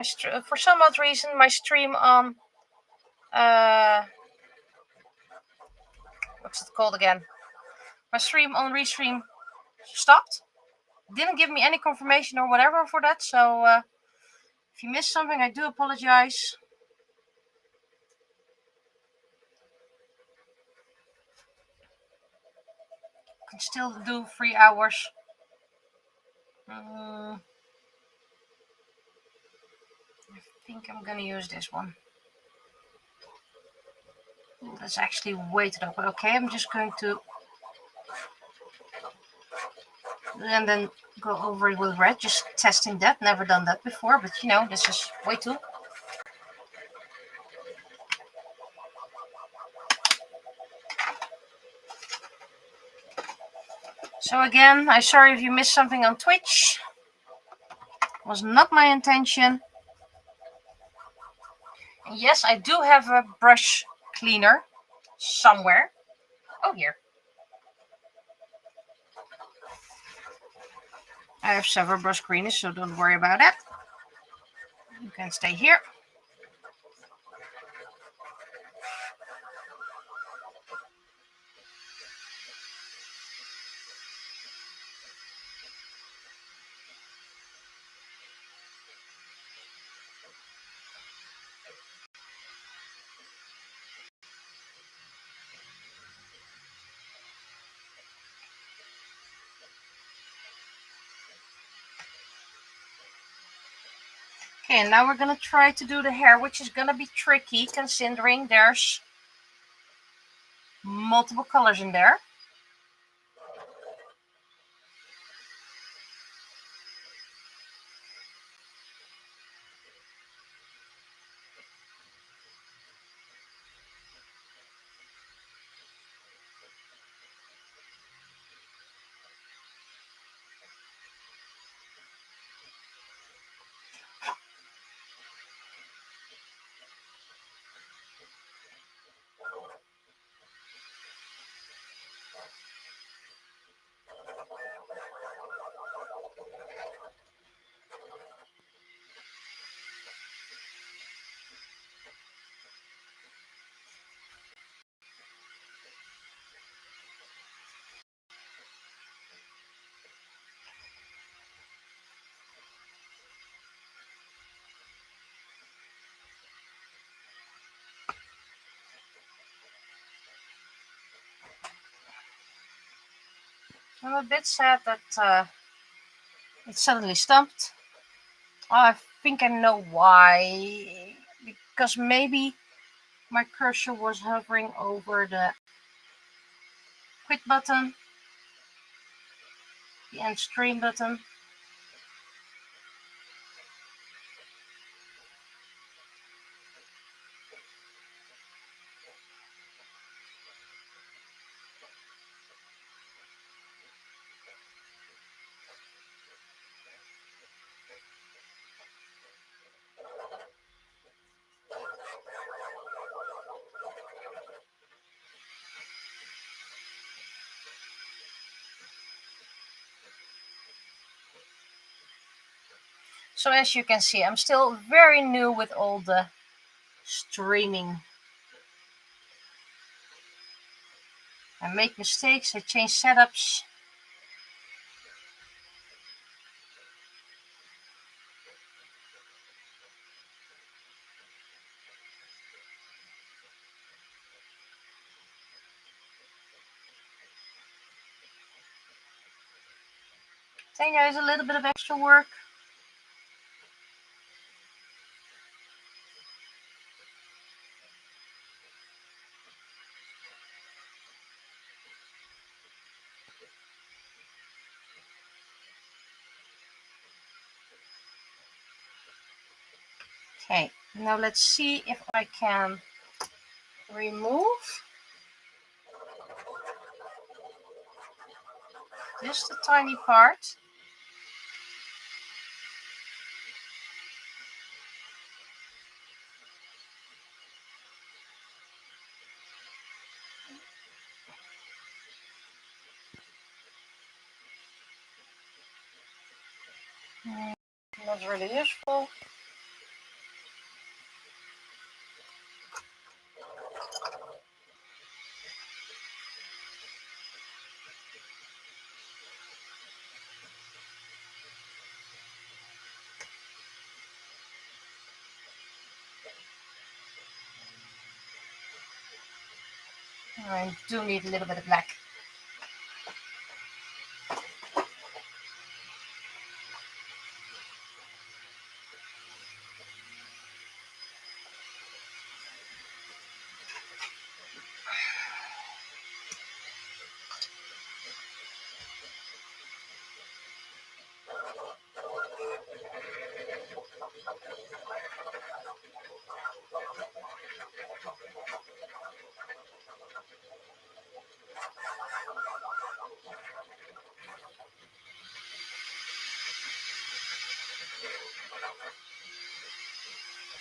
For some odd reason, my stream on what's it called again? My stream on Restream stopped. Didn't give me any confirmation or whatever for that. So if you missed something, I do apologize. Can still do 3 hours. I think I'm gonna use this one. That's actually weighted up. Okay, I'm just going to and then go over it with red, just testing that. Never done that before, but you know, this is way too. So again, I'm sorry if you missed something on Twitch. It was not my intention. And yes, I do have a brush cleaner somewhere. Oh, here. I have several brush cleaners, so don't worry about that. You can stay here. Okay, now we're gonna try to do the hair, which is gonna be tricky considering there's multiple colors in there. I'm a bit sad that it suddenly stopped. I think I know why. Because maybe my cursor was hovering over the quit button, the end stream button. So as you can see, I'm still very new with all the streaming. I make mistakes, I change setups. Tanya is a little bit of extra work. Okay, now let's see if I can remove just a tiny part. Not really useful. I do need a little bit of black.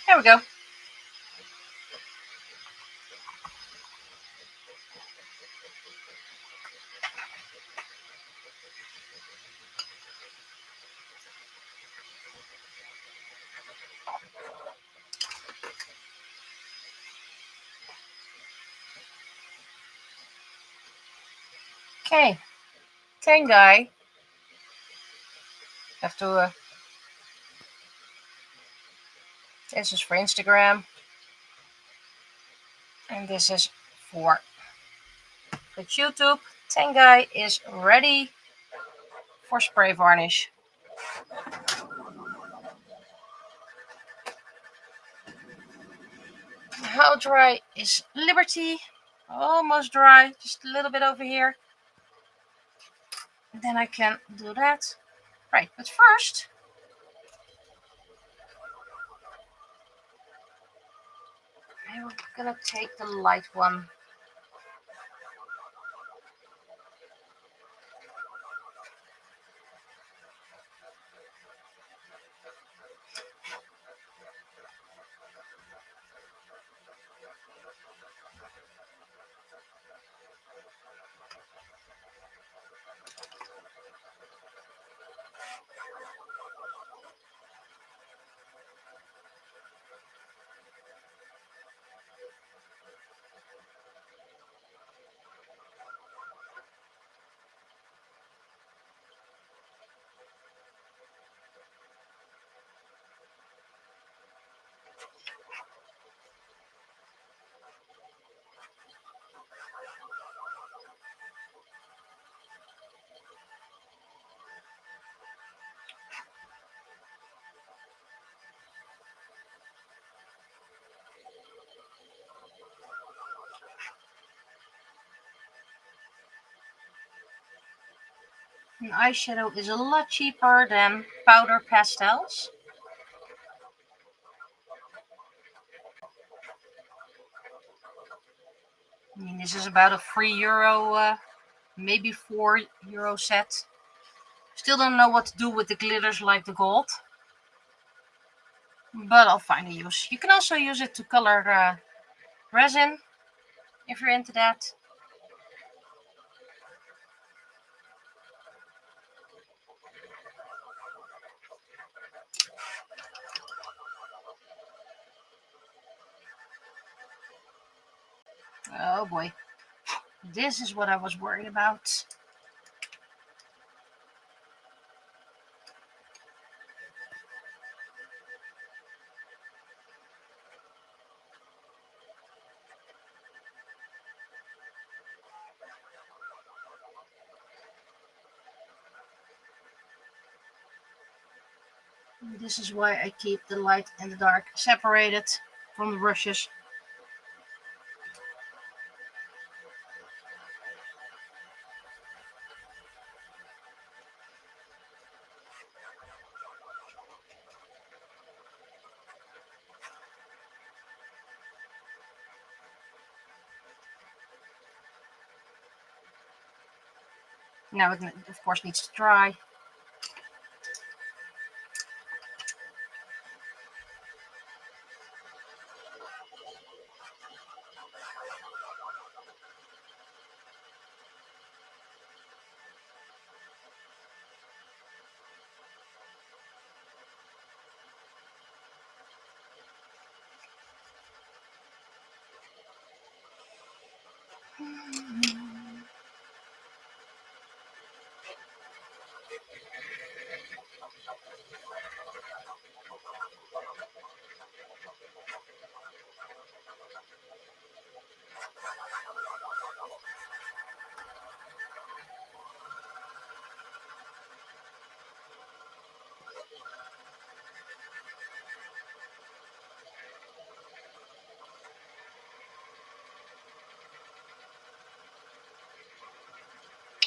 There we go. Okay, Tengai. Have to. This is for Instagram, and this is for YouTube. Tengai is ready for spray varnish. How dry is Liberty? Almost dry, just a little bit over here. And then I can do that. Right, but first, I'm gonna take the light one. An eyeshadow is a lot cheaper than powder pastels. I mean, this is about a €3, maybe €4 set. Still don't know what to do with the glitters like the gold, but I'll find a use. You can also use it to color resin if you're into that. Oh boy, this is what I was worried about. This is why I keep the light and the dark separated from the brushes. Now it of course needs to dry.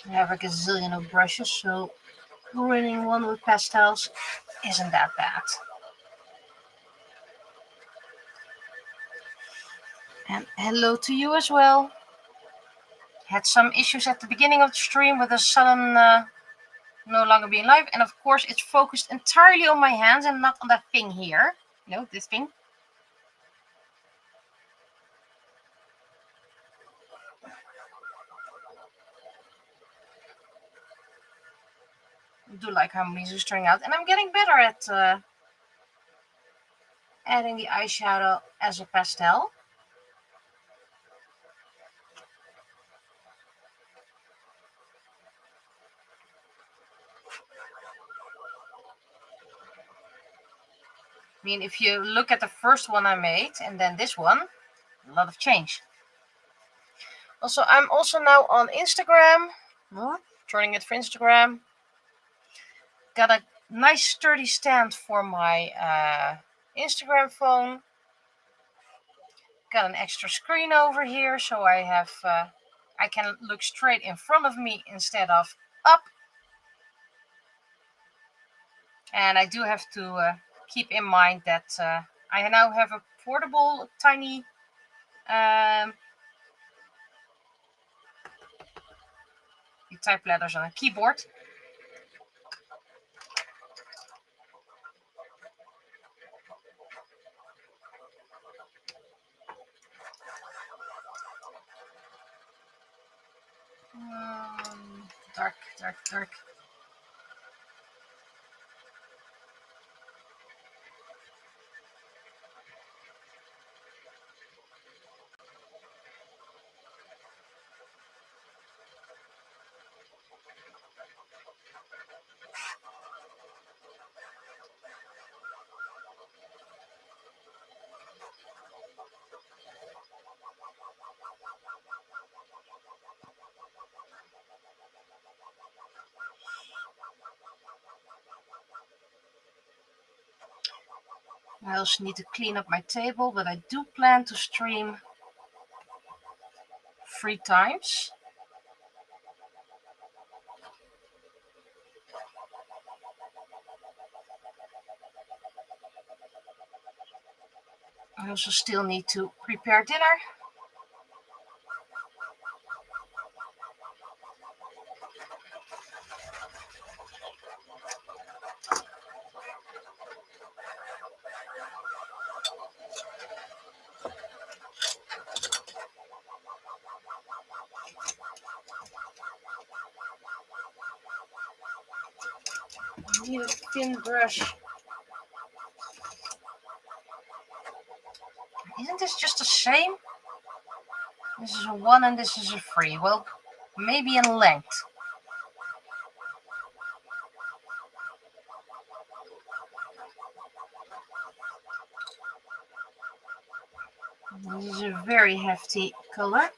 I have a gazillion of brushes, so ruining one with pastels isn't that bad. And hello to you as well. Had some issues at the beginning of the stream with a sudden no longer being live. And of course, it's focused entirely on my hands and not on that thing here. You know, this thing. I do like how these are turning out. And I'm getting better at adding the eyeshadow as a pastel. I mean, if you look at the first one I made and then this one, a lot of change. Also, I'm also now on Instagram. Joining it for Instagram. Got a nice sturdy stand for my Instagram phone. Got an extra screen over here, so I have I can look straight in front of me instead of up. And I do have to keep in mind that I now have a portable, tiny you type letters on a keyboard. Dark, dark, dark. I also need to clean up my table, but I do plan to stream 3 times. I also still need to prepare dinner. I need a thin brush. Isn't this just the same? This is a 1 and this is a 3. Well, maybe in length. This is a very hefty color.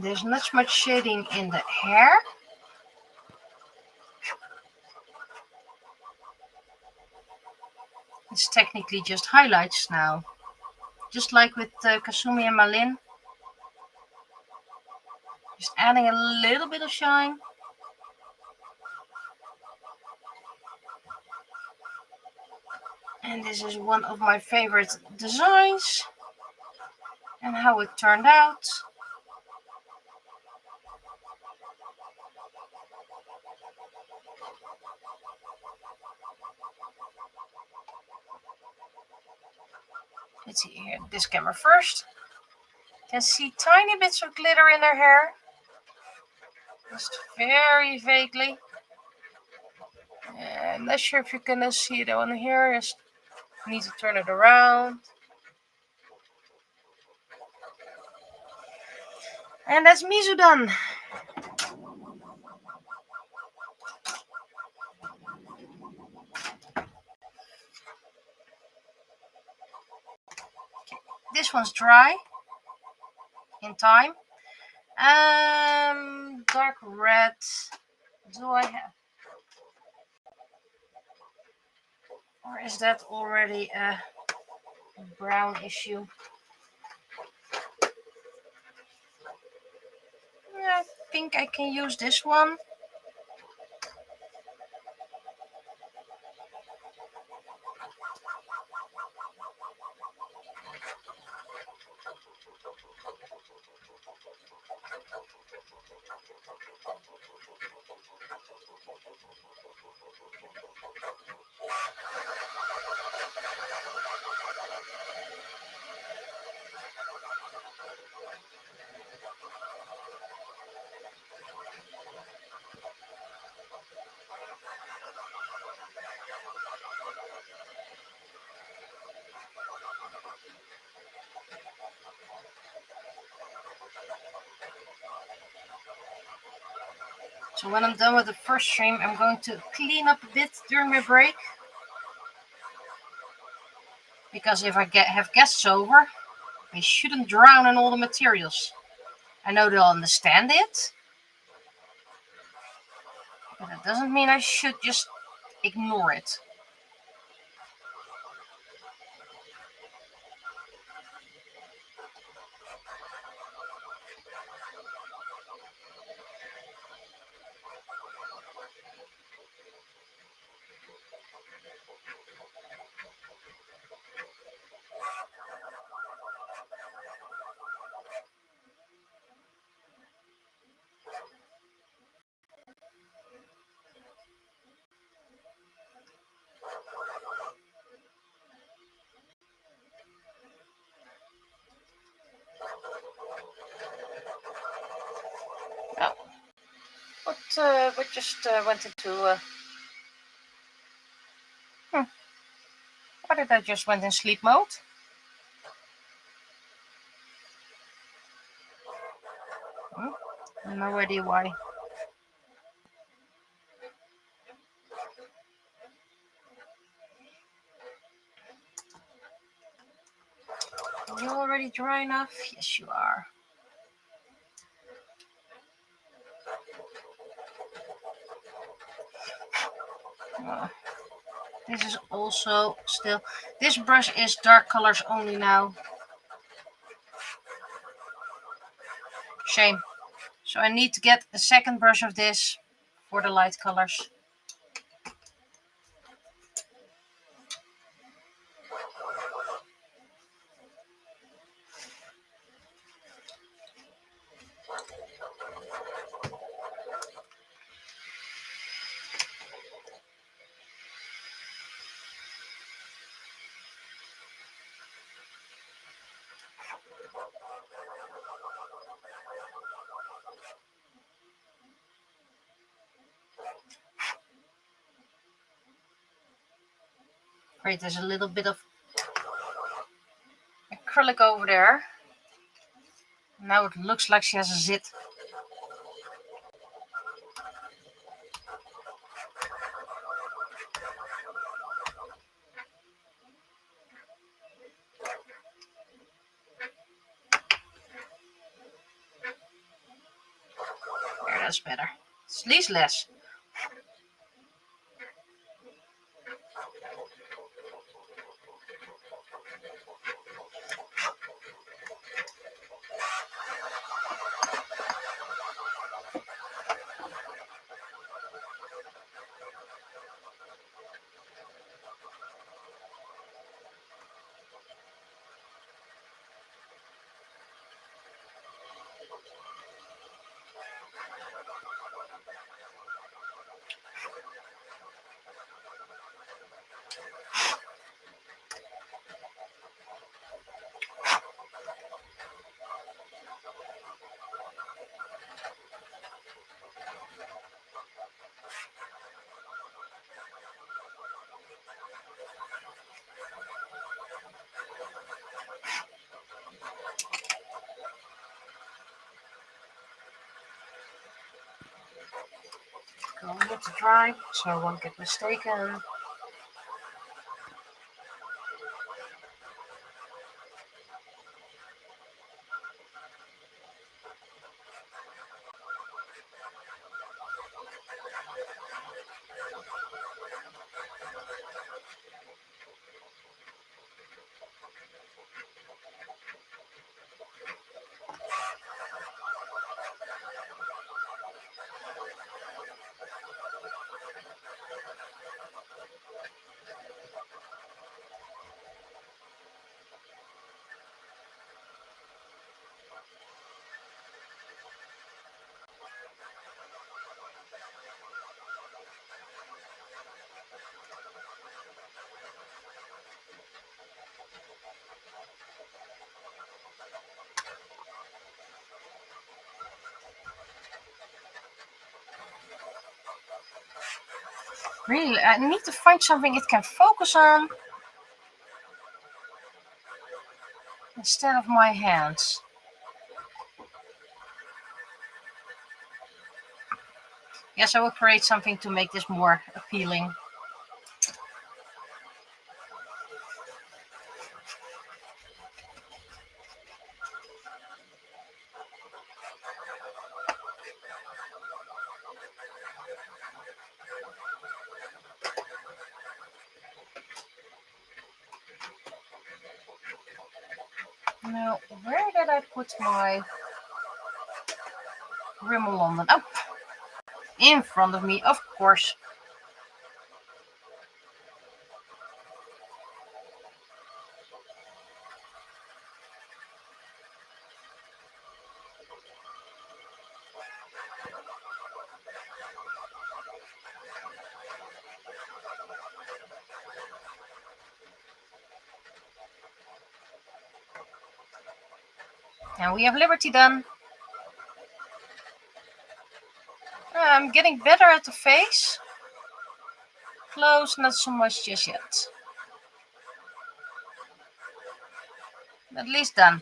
There's not much shading in the hair. It's technically just highlights now. Just like with Kasumi and Malin. Just adding a little bit of shine. And this is one of my favorite designs. And how it turned out. Let's see here, this camera first. You can see tiny bits of glitter in her hair. Just very vaguely. I'm not sure if you're gonna see it on here. Just need to turn it around. And that's Mizu done. This one's dry in time. Dark red. Do I have? Or is that already a brown issue? I think I can use this one. So when I'm done with the first stream, I'm going to clean up a bit during my break. Because if I have guests over, they shouldn't drown in all the materials. I know they'll understand it, but it doesn't mean I should just ignore it. What just went into... Why did I just went in sleep mode? No idea why. Are you already dry enough? Yes, you are. This is also still... This brush is dark colors only now. Shame. So I need to get a second brush of this for the light colors. Great, there's a little bit of acrylic over there. Now it looks like she has a zit. There, that's better. It's at least less. I'll let it dry so I won't get mistaken. Really, I need to find something it can focus on instead of my hands. Yes, I will create something to make this more appealing. Now, where did I put my Rimmel London? Oh, in front of me, of course. And we have Liberty done. I'm getting better at the face. Close, not so much just yet. At least done.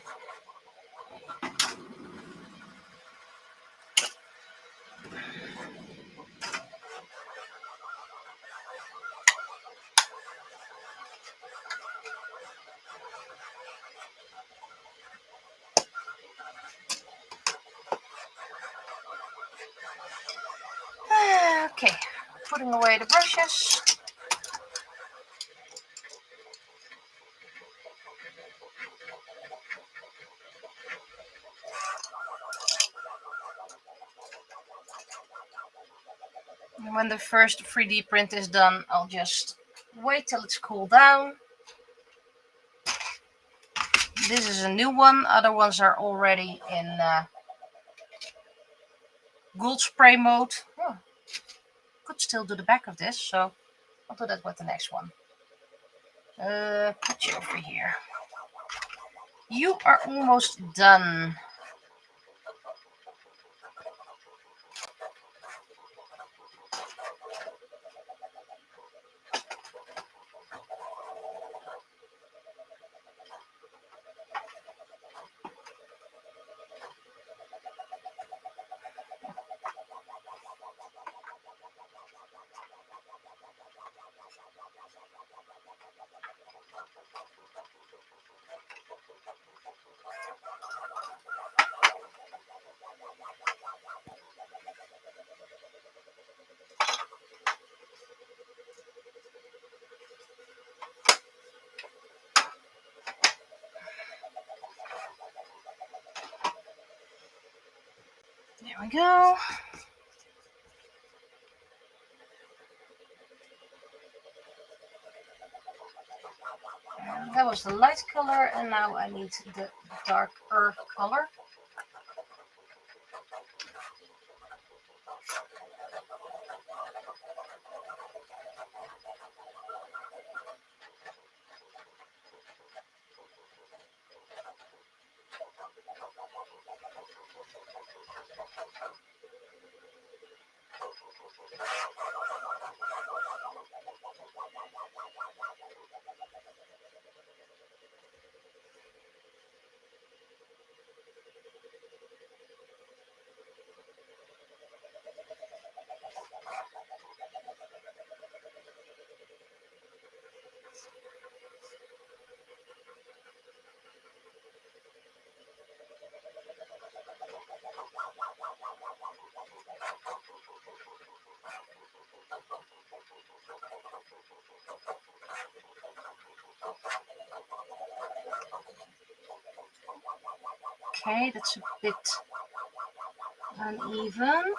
Okay, putting away the brushes. And when the first 3D print is done, I'll just wait till it's cooled down. This is a new one. Other ones are already in gold spray mode. Oh, could still do the back of this, so I'll do that with the next one. Put you over here. You are almost done. There we go. And that was the light color, and now I need the darker color. Okay, that's a bit uneven.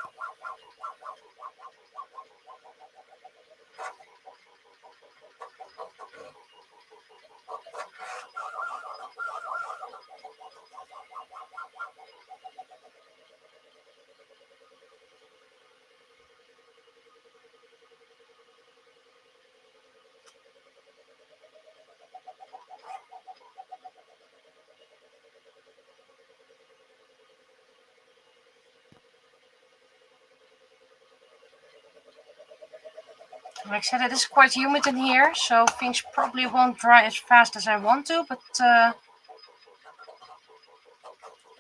Like I said, it is quite humid in here, so things probably won't dry as fast as I want to, but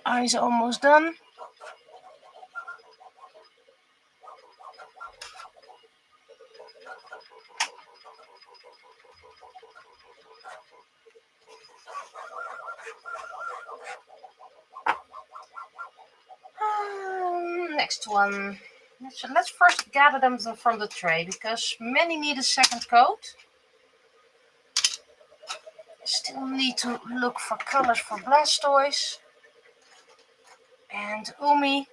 eyes almost done. Next one. So let's first gather them from the tray, because many need a second coat. Still need to look for colors for Blastoise and Umi.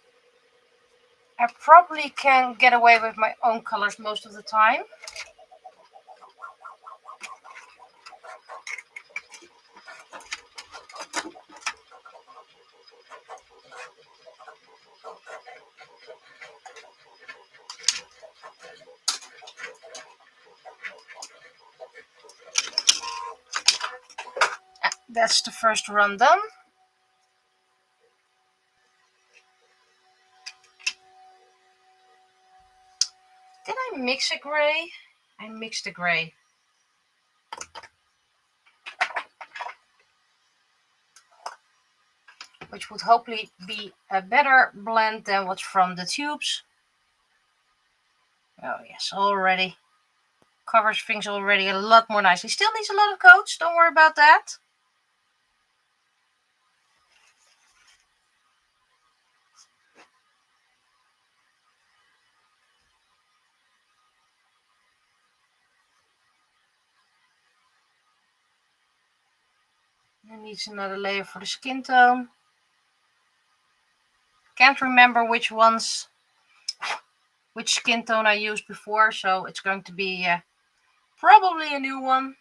I probably can get away with my own colors most of the time. That's the first run done. Did I mix a gray? I mixed a gray. Which would hopefully be a better blend than what's from the tubes. Oh yes, already covers things already a lot more nicely. Still needs a lot of coats, don't worry about that. It needs another layer for the skin tone. Can't remember which skin tone I used before, so it's going to be probably a new one.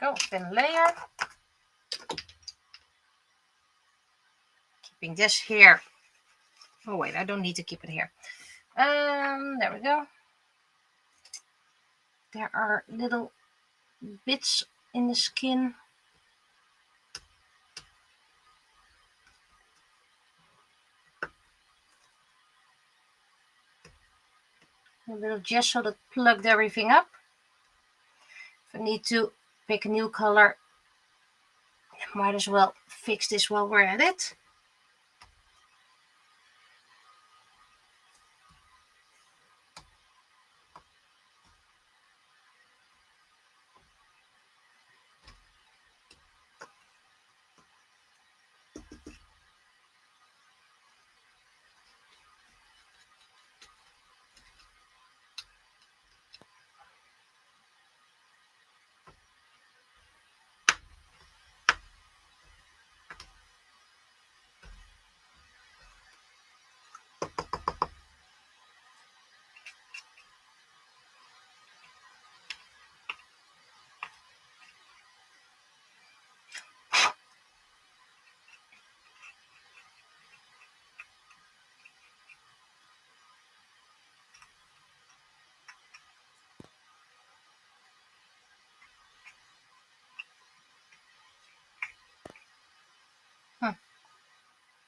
Go, thin layer. Keeping this here. Oh wait, I don't need to keep it here. There we go. There are little bits in the skin. A bit of gesso that plugged everything up. If I need to pick a new color, I might as well fix this while we're at it.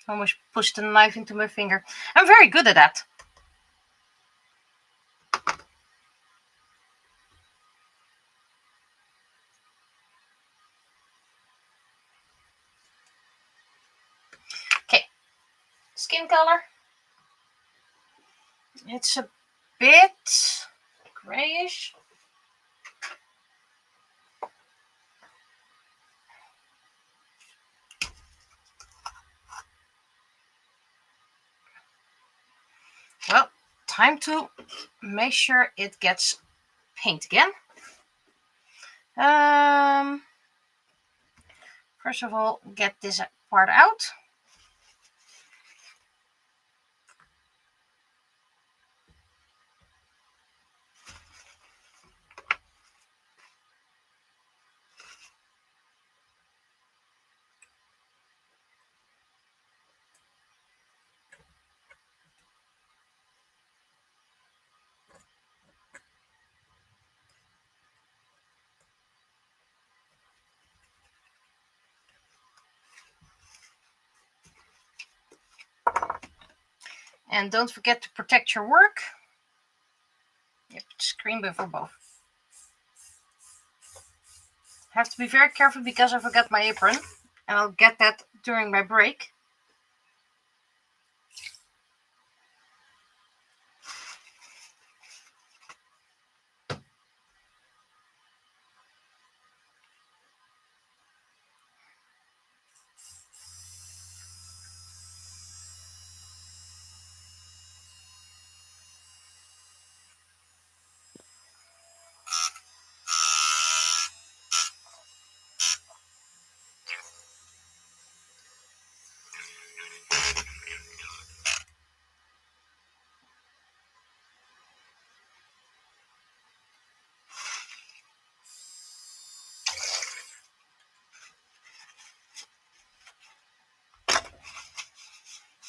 Almost pushed the knife into my finger. I'm very good at that. Okay, skin color. It's a bit grayish. Well, time to make sure it gets paint again. First of all, get this part out. And don't forget to protect your work. Yep, screen buffer both. Have to be very careful because I forgot my apron, and I'll get that during my break.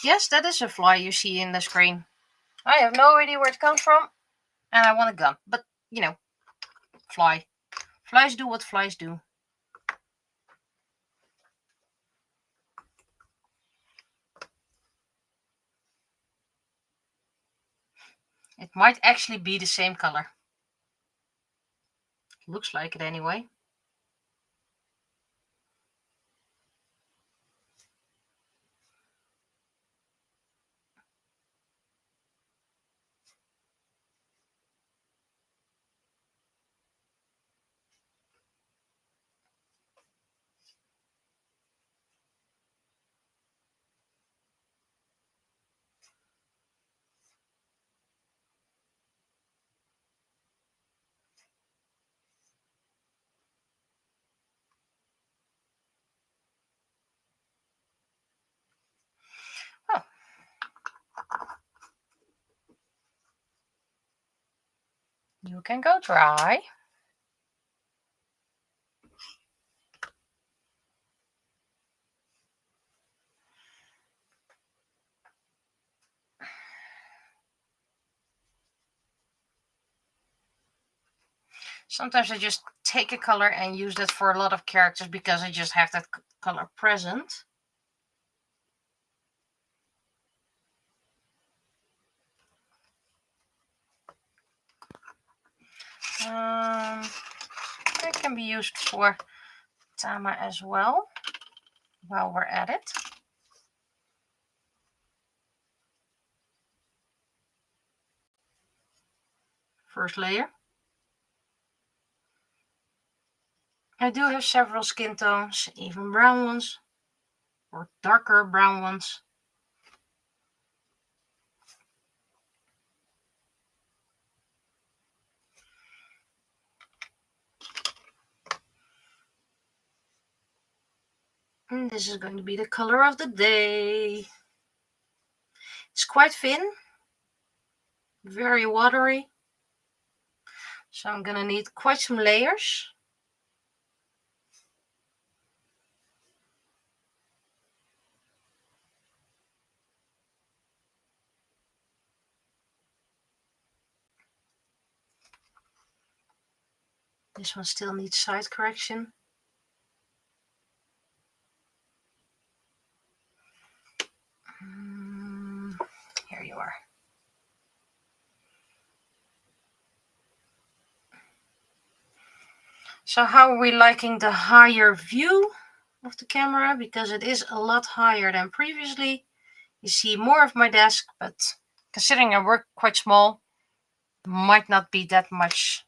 Yes, that is a fly you see in the screen. I have no idea where it comes from, and I want a gun. But, you know, fly. Flies do what flies do. It might actually be the same color. Looks like it anyway. Oh. You can go dry. Sometimes I just take a color and use that for a lot of characters because I just have that color present. It can be used for Tama as well while we're at it. First layer. I do have several skin tones, even brown ones or darker brown ones. And this is going to be the color of the day. It's quite thin, very watery. So I'm gonna need quite some layers. This one still needs side correction. Here you are. So how are we liking the higher view of the camera? Because it is a lot higher than previously. You see more of my desk, but considering I work quite small, might not be that much.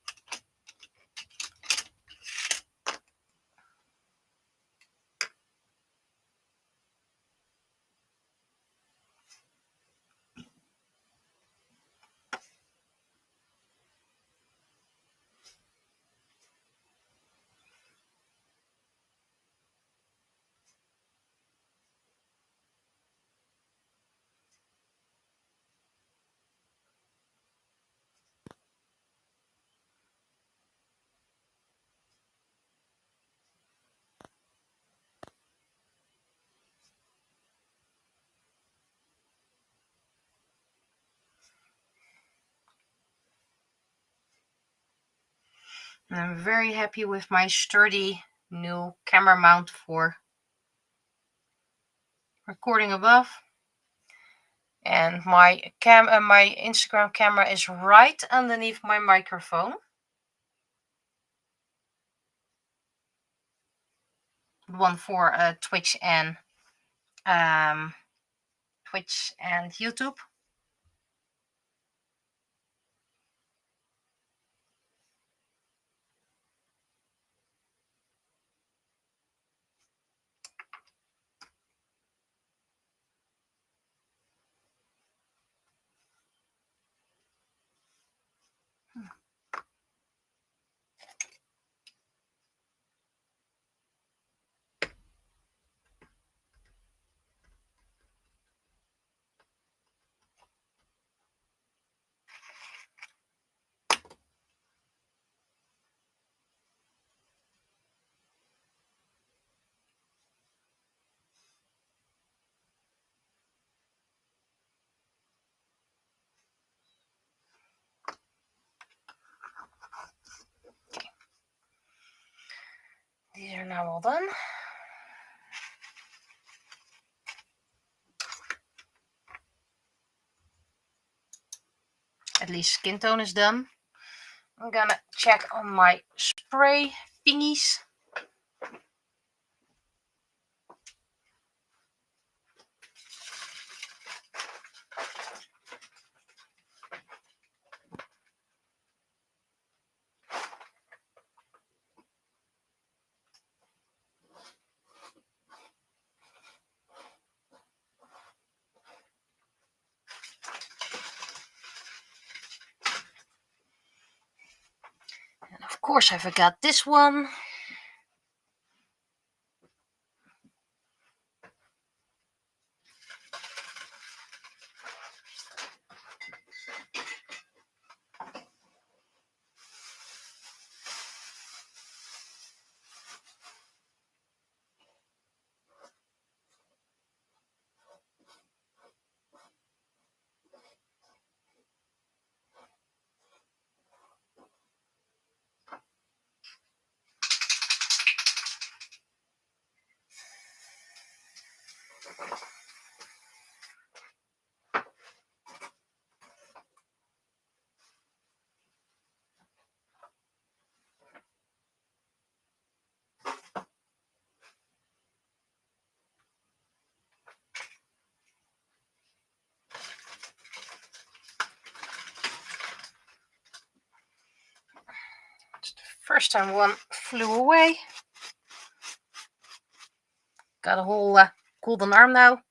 And I'm very happy with my sturdy new camera mount for recording above. And my my Instagram camera is right underneath my microphone. One for Twitch and YouTube. Okay. These are now all done. At least skin tone is done. I'm gonna check on my spray thingies. And of course I forgot this one. It's the first time one flew away. Got a whole golden arm now.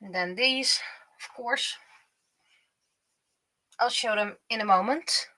And then these, of course, I'll show them in a moment.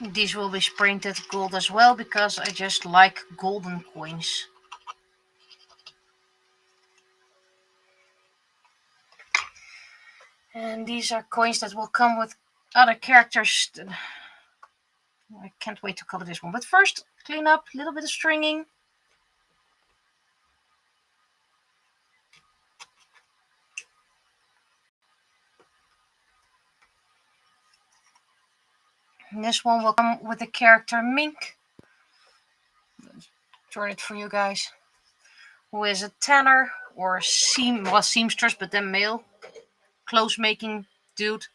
These will be printed gold as well because I just like golden coins. And these are coins that will come with other characters. I can't wait to color this one. But first, clean up a little bit of stringing. And this one will come with the character Mink. Turn it for you guys. Who is a tanner or seamstress, but then male. Clothes making dude.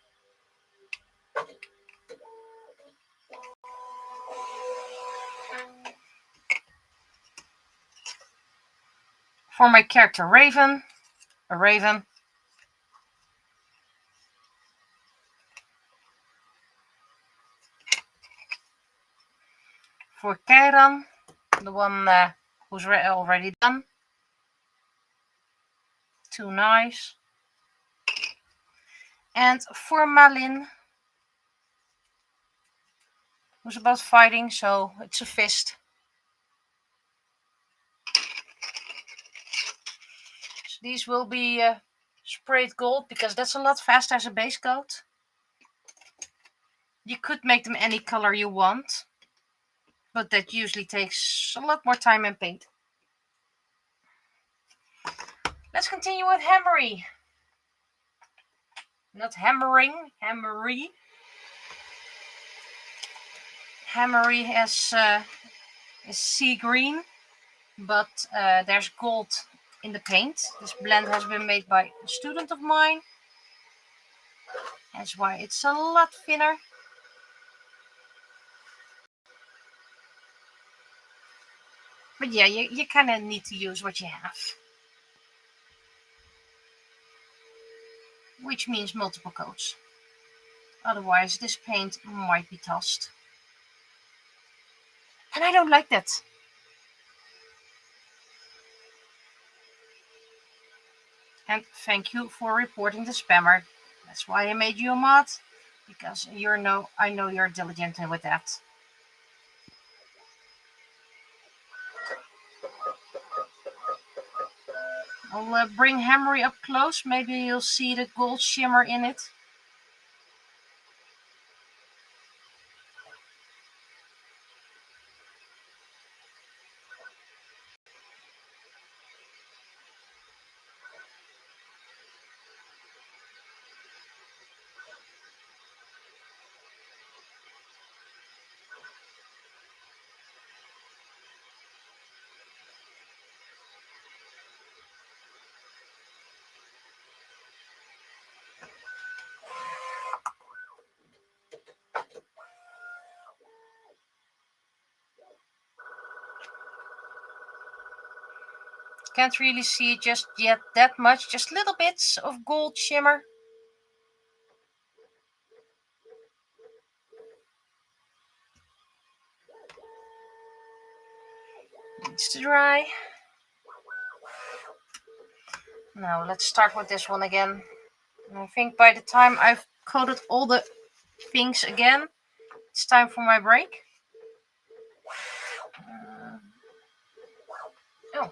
For my character Raven, a raven. For Kairan, the one who's already done. Too nice. And for Malin, who's about fighting, so it's a fist. So these will be sprayed gold because that's a lot faster as a base coat. You could make them any color you want, but that usually takes a lot more time and paint. Let's continue with Hammery. Not hammering, Hammery. Hammery is sea green, but there's gold in the paint. This blend has been made by a student of mine. That's why it's a lot thinner. But yeah, you kind of need to use what you have. Which means multiple coats. Otherwise, this paint might be tossed. And I don't like that. And thank you for reporting the spammer. That's why I made you a mod. Because I know you're diligent with that. I'll bring Hammery up close. Maybe you'll see the gold shimmer in it. Can't really see just yet that much, just little bits of gold shimmer. Needs to dry. Now let's start with this one again. And I think by the time I've coated all the things again, it's time for my break. Oh.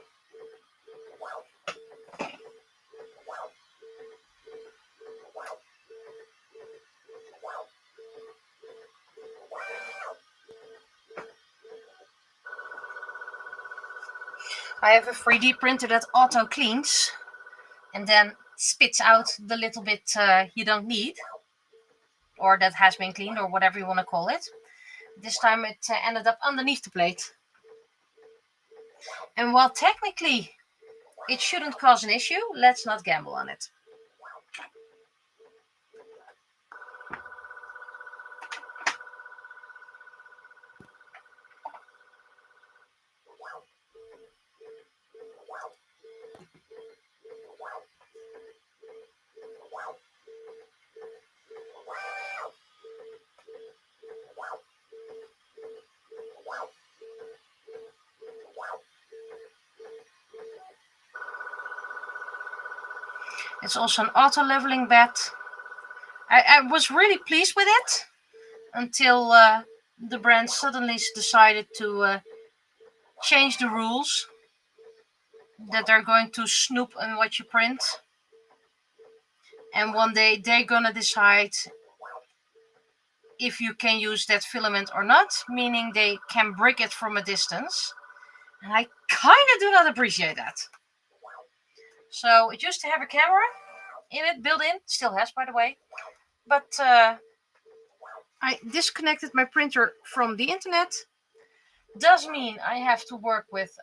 I have a 3D printer that auto cleans and then spits out the little bit you don't need, or that has been cleaned, or whatever you want to call it. This time it ended up underneath the plate. And while technically it shouldn't cause an issue, let's not gamble on it. It's also an auto leveling bed. I was really pleased with it until the brand suddenly decided to change the rules, that they're going to snoop on what you print, and one day they're gonna decide if you can use that filament or not, meaning they can brick it from a distance. And I kind of do not appreciate that. So it used to have a camera in it, built in, still has, by the way, but I disconnected my printer from the internet. Does mean I have to work with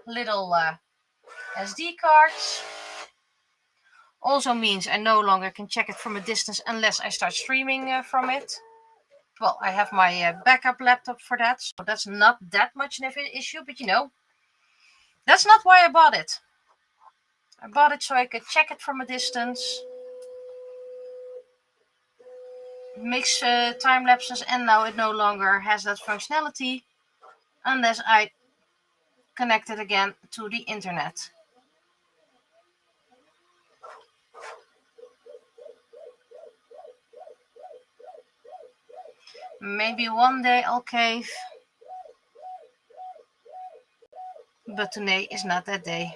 little SD cards. Also means I no longer can check it from a distance unless I start streaming from it. Well, I have my backup laptop for that, so that's not that much of an issue, but you know, that's not why I bought it. I bought it so I could check it from a distance, mix time lapses, and now it no longer has that functionality unless I connect it again to the internet. Maybe one day I'll cave, but today is not that day.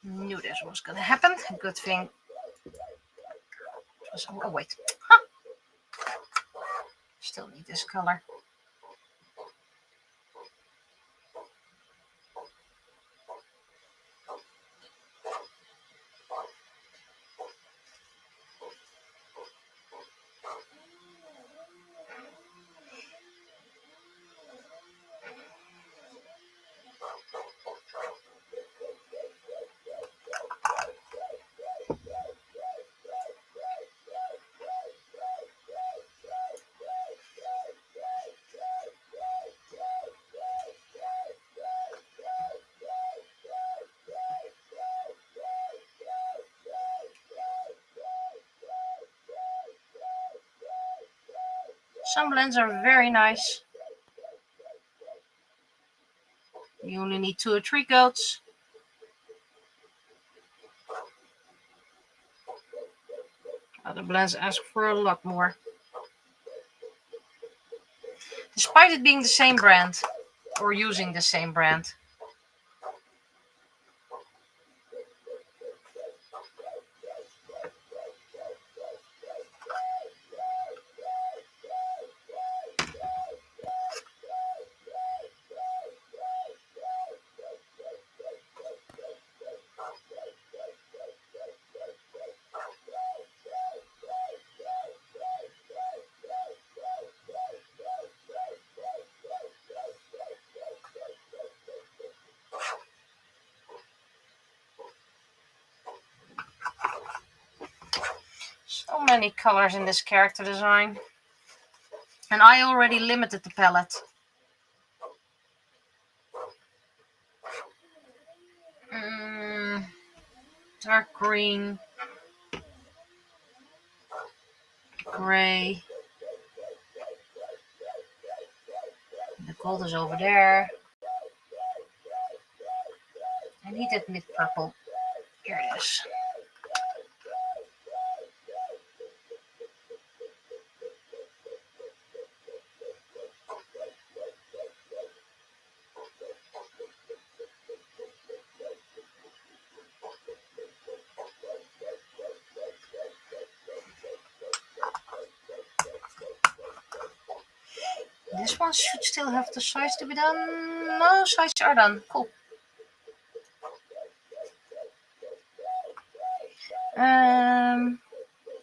Knew this was gonna happen. Good thing. Oh wait. Huh. Still need this color. Some blends are very nice. You only need 2 or 3 coats. Other blends ask for a lot more. Despite it being the same brand, or using the same brand. So many colors in this character design. And I already limited the palette. Dark green, gray. The gold is over there. I need that mid purple. Here it is. This one should still have the sides to be done. No, sides are done. Cool.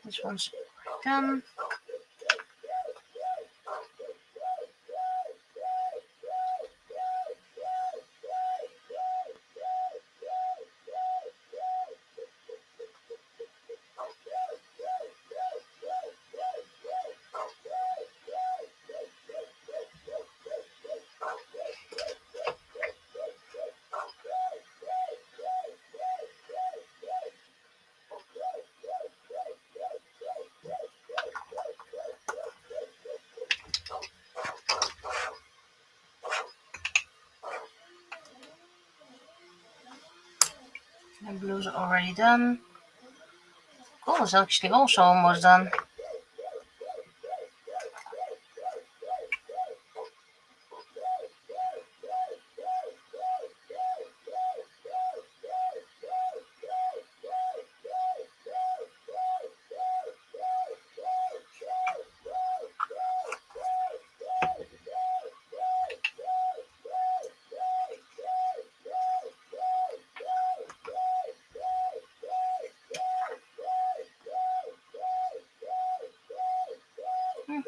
This one's done. And blues are already done. Gold is actually also almost done.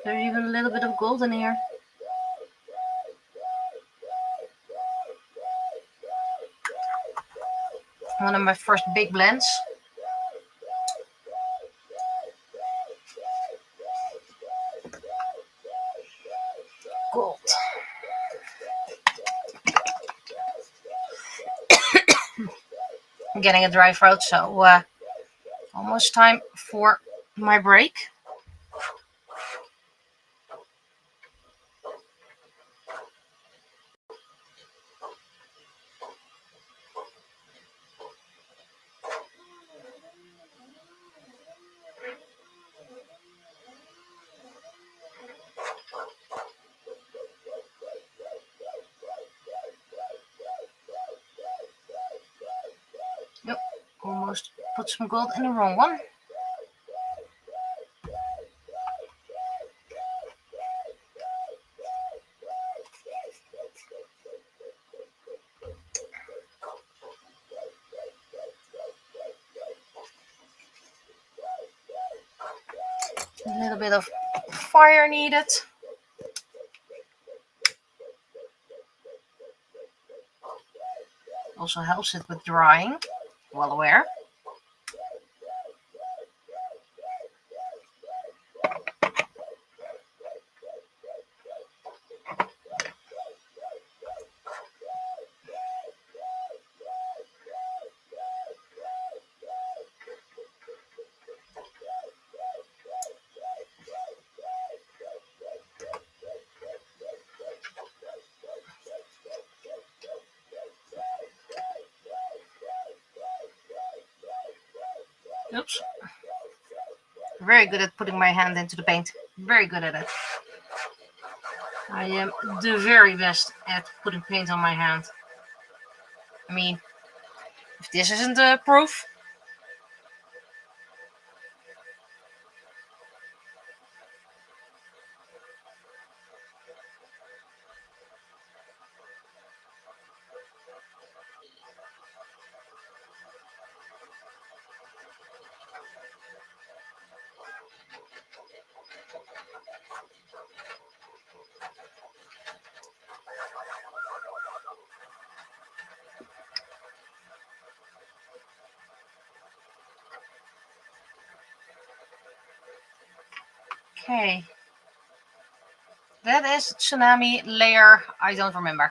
There's even a little bit of gold in here. One of my first big blends. Gold. I'm getting a dry throat, so almost time for my break. Yep, almost put some gold in the wrong one. A little bit of fire needed. Also helps it with drying, well aware. Oops. Very good at putting my hand into the paint. Very good at it. I am the very best at putting paint on my hand. I mean, if this isn't the proof. Okay. That is tsunami layer, I don't remember.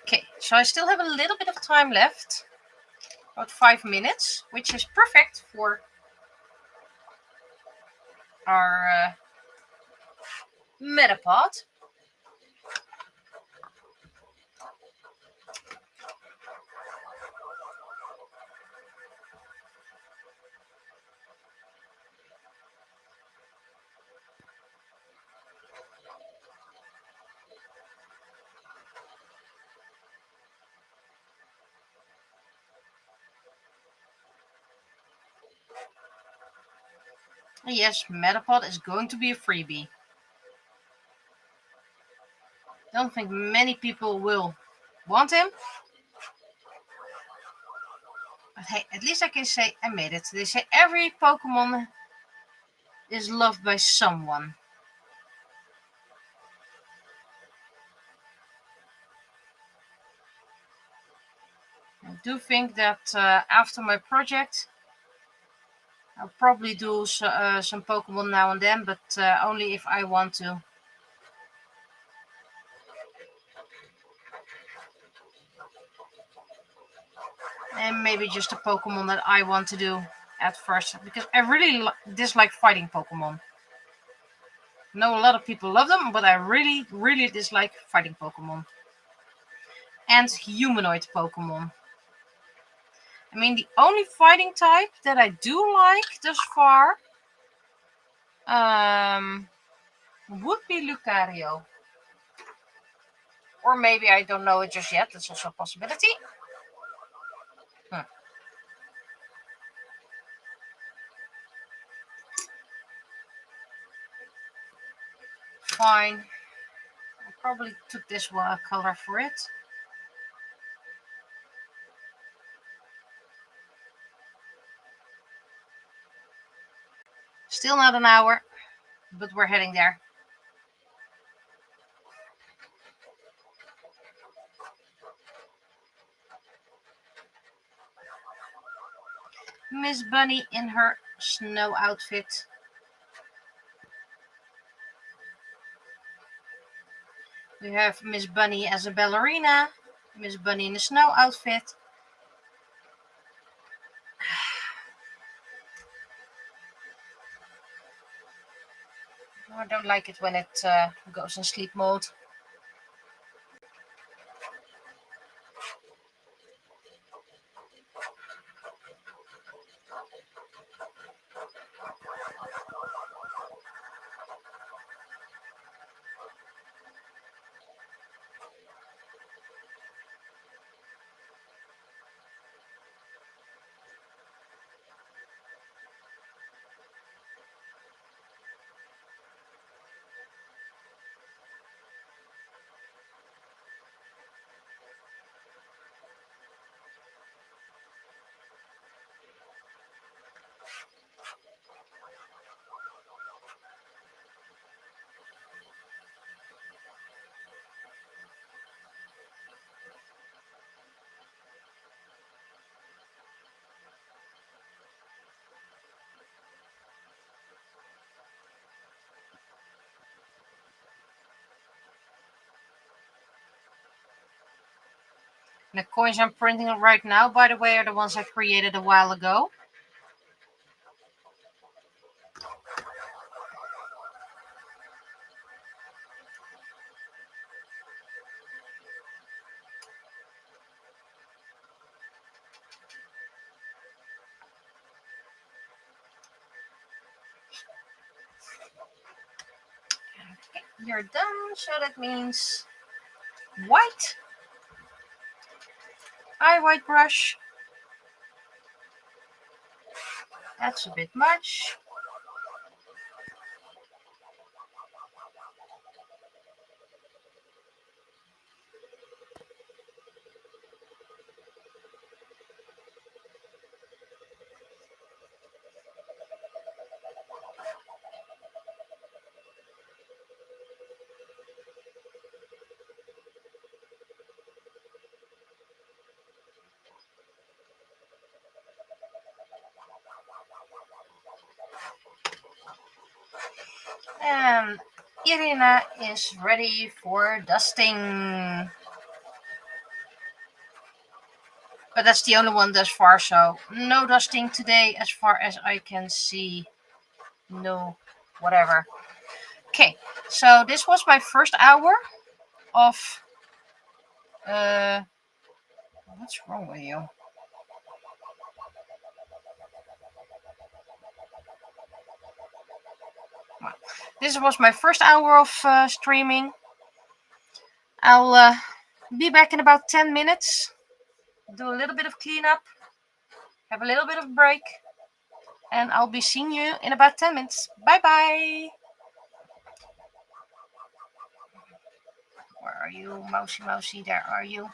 Okay, so I still have a little bit of time left. About 5 minutes, which is perfect for our Metapod. Yes, Metapod is going to be a freebie. Don't think many people will want him. But hey, at least I can say I made it. They say every Pokemon is loved by someone. I do think that after my project, I'll probably do some Pokemon now and then, but only if I want to. And maybe just a Pokemon that I want to do at first, because I really dislike fighting Pokemon. I know a lot of people love them, but I really, really dislike fighting Pokemon. And humanoid Pokemon. I mean, the only fighting type that I do like thus far would be Lucario. Or maybe I don't know it just yet. That's also a possibility. Fine. I probably took this one color for it. Still not an hour, but we're heading there. Miss Bunny in her snow outfit. We have Miss Bunny as a ballerina. Miss Bunny in a snow outfit. I don't like it when it goes in sleep mode. The coins I'm printing right now, by the way, are the ones I created a while ago. Okay, you're done, so that means white. White brush. That's a bit much. And Irina is ready for dusting. But that's the only one thus far, so no dusting today as far as I can see. No, whatever. Okay, so this was my first hour of... what's wrong with you? This was my first hour of streaming. I'll be back in about 10 minutes. Do a little bit of cleanup. Have a little bit of break. And I'll be seeing you in about 10 minutes. Bye bye. Where are you? Mousy, mousy, there are you.